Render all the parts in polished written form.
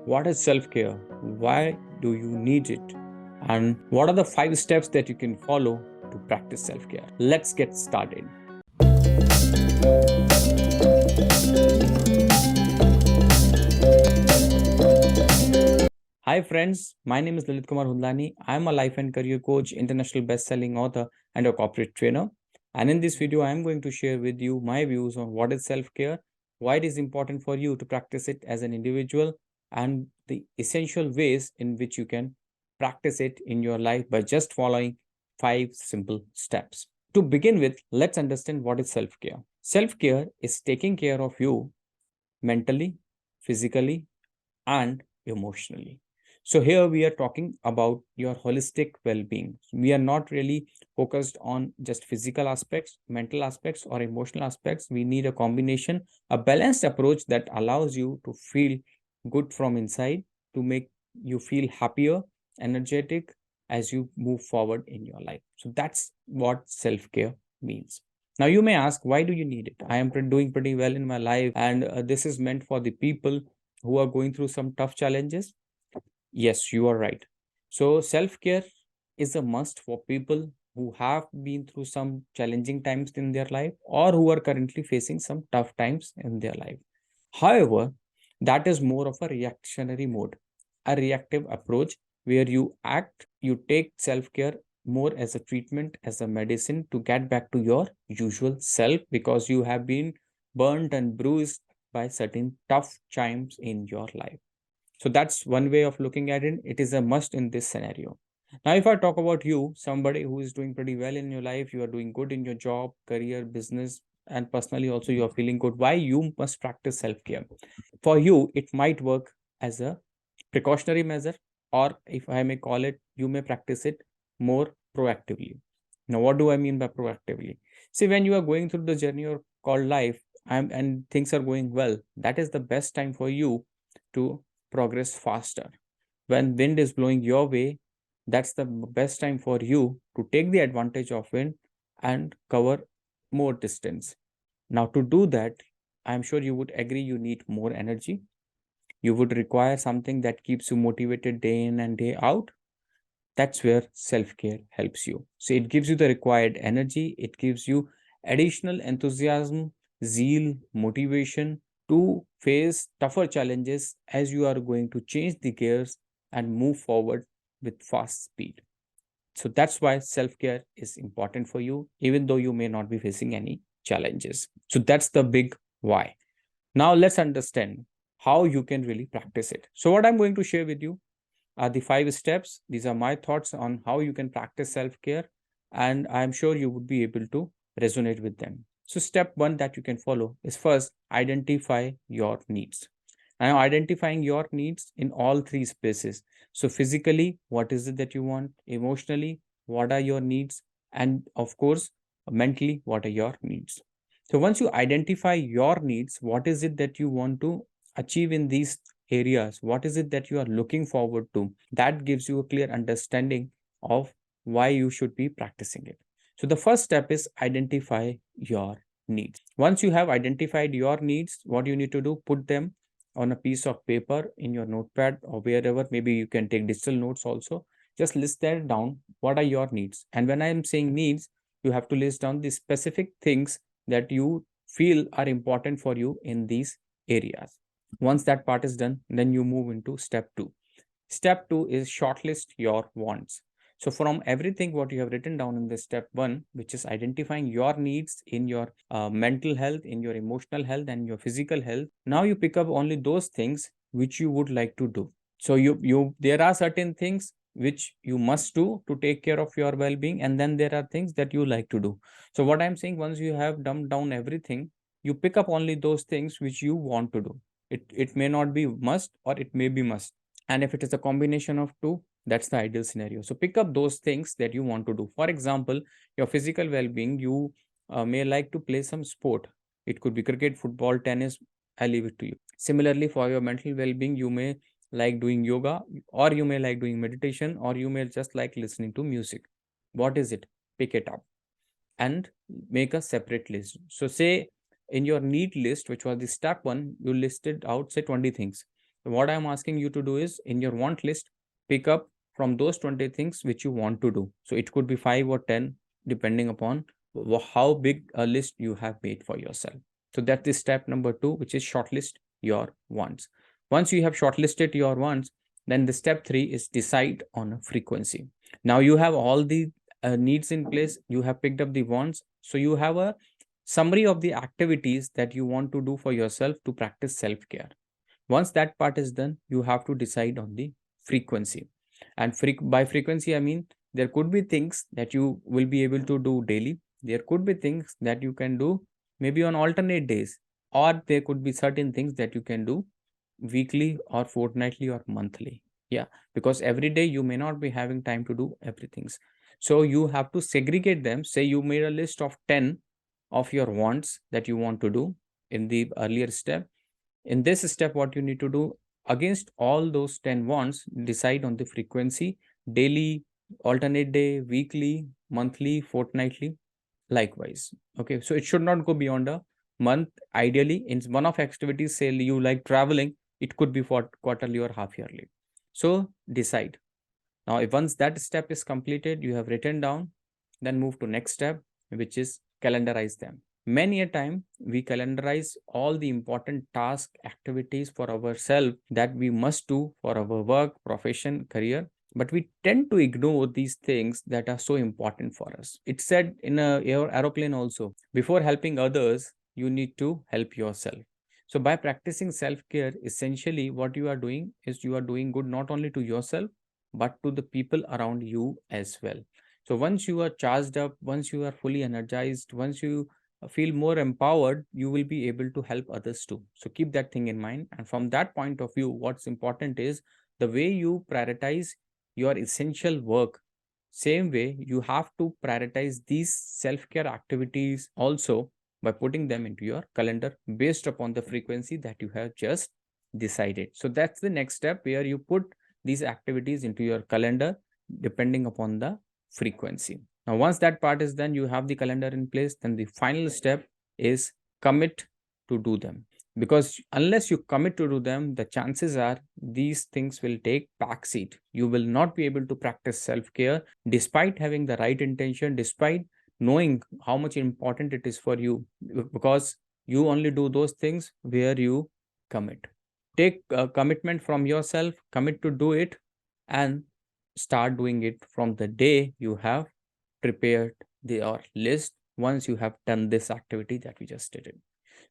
What is self-care? Why do you need it? And what are the 5 steps that you can follow to practice self-care? Let's get started. Hi friends, my name is Lalit Kumar Hundlani. I'm a life and career coach, international best-selling author, and a corporate trainer. And in this video, I'm going to share with you my views on what is self-care, why it is important for you to practice it as an individual, and the essential ways in which you can practice it in your life by just following 5 simple steps. To begin with, let's understand what is self-care. Self-care is taking care of you mentally, physically, and emotionally. So here we are talking about your holistic well-being. We are not really focused on just physical aspects, mental aspects, or emotional aspects. We need a combination, a balanced approach that allows you to feel good from inside, to make you feel happier, energetic as you move forward in your life. So that's what self-care means. Now you may ask, why do you need it? I am doing pretty well in my life, and this is meant for the people who are going through some tough challenges. Yes, you are right. So self-care is a must for people who have been through some challenging times in their life or who are currently facing some tough times in their life. However, that is more of a reactionary mode, a reactive approach where you take self-care more as a treatment, as a medicine to get back to your usual self because you have been burnt and bruised by certain tough times in your life. So that's one way of looking at it. It is a must in this scenario. Now, if I talk about you, somebody who is doing pretty well in your life, you are doing good in your job, career, business, and personally also you are feeling good, why you must practice self-care? For you, it might work as a precautionary measure, or if I may call it, you may practice it more proactively. Now, what do I mean by proactively? See, when you are going through the journey or called life and things are going well, that is the best time for you to progress faster. When wind is blowing your way, that's the best time for you to take the advantage of wind and cover more distance. Now, to do that, I'm sure you would agree you need more energy. You would require something that keeps you motivated day in and day out. That's where self-care helps you. So it gives you the required energy, it gives you additional enthusiasm, zeal, motivation to face tougher challenges as you are going to change the gears and move forward with fast speed. So that's why self-care is important for you, even though you may not be facing any challenges. So that's the big why. Now let's understand how you can really practice it. So what I'm going to share with you are the 5 steps. These are my thoughts on how you can practice self-care, and I'm sure you would be able to resonate with them. So step 1 that you can follow is first identify your needs. Now identifying your needs in all 3 spaces. So physically, what is it that you want? Emotionally, what are your needs? And of course, mentally, what are your needs? So once you identify your needs, what is it that you want to achieve in these areas? What is it that you are looking forward to? That gives you a clear understanding of why you should be practicing it. So the first step is identify your needs. Once you have identified your needs, what you need to do, put them on a piece of paper in your notepad or wherever. Maybe you can take digital notes also. Just list that down. What are your needs? And when I am saying needs, you have to list down the specific things that you feel are important for you in these areas. Once that part is done, then you move into step 2. Step 2 is shortlist your wants. So from everything what you have written down in this step 1, which is identifying your needs in your mental health, in your emotional health, and your physical health, now you pick up only those things which you would like to do. So there are certain things which you must do to take care of your well-being, and then there are things that you like to do. So what I'm saying, once you have dumbed down everything, you pick up only those things which you want to do. It may not be must, or it may be must. And if it is a combination of two, that's the ideal scenario. So pick up those things that you want to do. For example, your physical well-being, you may like to play some sport. It could be cricket, football, tennis. I leave it to you. Similarly, for your mental well-being, you may like doing yoga, or you may like doing meditation, or you may just like listening to music. What is it? Pick it up and make a separate list. So say in your need list, which was the step 1, you listed out, say 20 things. What I'm asking you to do is, in your want list, pick up from those 20 things which you want to do. So it could be 5 or 10, depending upon how big a list you have made for yourself. So that is step number 2, which is shortlist your wants. Once you have shortlisted your wants, then the step 3 is decide on a frequency. Now you have all the needs in place, you have picked up the wants, so you have a summary of the activities that you want to do for yourself to practice self-care. Once that part is done, you have to decide on the frequency. And by frequency, I mean there could be things that you will be able to do daily. There could be things that you can do maybe on alternate days, or there could be certain things that you can do weekly or fortnightly or monthly. Yeah, because every day you may not be having time to do everything. So you have to segregate them. Say you made a list of 10 of your wants that you want to do in the earlier step. In this step, what you need to do, against all those 10 wants, decide on the frequency: daily, alternate day, weekly, monthly, fortnightly, likewise. Okay, so it should not go beyond a month. Ideally, in one of activities, say you like traveling, it could be for quarterly or half yearly. So decide. Now, if once that step is completed, you have written down, then move to next step, which is calendarize them. Many a time we calendarize all the important task activities for ourselves that we must do for our work, profession, career, but we tend to ignore these things that are so important for us. It's said in a aeroplane also, before helping others, you need to help yourself. So by practicing self-care, essentially what you are doing is you are doing good not only to yourself, but to the people around you as well. So once you are charged up, once you are fully energized, once you feel more empowered, you will be able to help others too. So keep that thing in mind. And from that point of view, what's important is the way you prioritize your essential work. Same way, you have to prioritize these self-care activities also by putting them into your calendar based upon the frequency that you have just decided. So that's the next step, where you put these activities into your calendar depending upon the frequency. Now, once that part is done, you have the calendar in place, then the final step is commit to do them. Because unless you commit to do them, the chances are these things will take backseat. You will not be able to practice self-care despite having the right intention, despite knowing how much important it is for you, because you only do those things where you commit. Take a commitment from yourself, commit to do it, and start doing it from the day you have prepared your list, once you have done this activity that we just did it.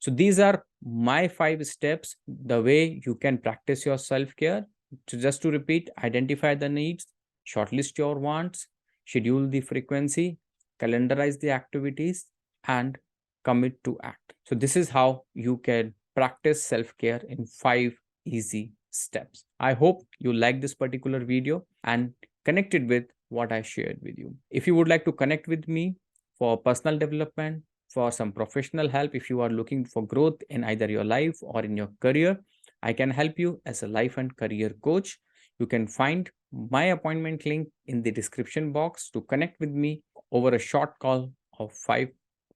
So these are my 5 steps, the way you can practice your self-care. So just to repeat: identify the needs, shortlist your wants, schedule the frequency, calendarize the activities, and commit to act. So this is how you can practice self-care in 5 easy steps. I hope you like this particular video and connected with what I shared with you. If you would like to connect with me for personal development, for some professional help, if you are looking for growth in either your life or in your career, I can help you as a life and career coach. You can find my appointment link in the description box to connect with me over a short call of 5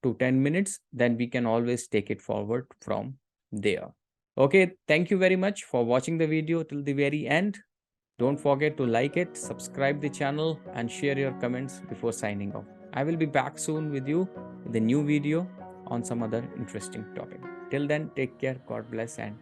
to 10 minutes. Then we can always take it forward from there. Okay, thank you very much for watching the video till the very end. Don't forget to like it, subscribe the channel, and share your comments before signing off. I will be back soon with you with a new video on some other interesting topic. Till then, take care, God bless, and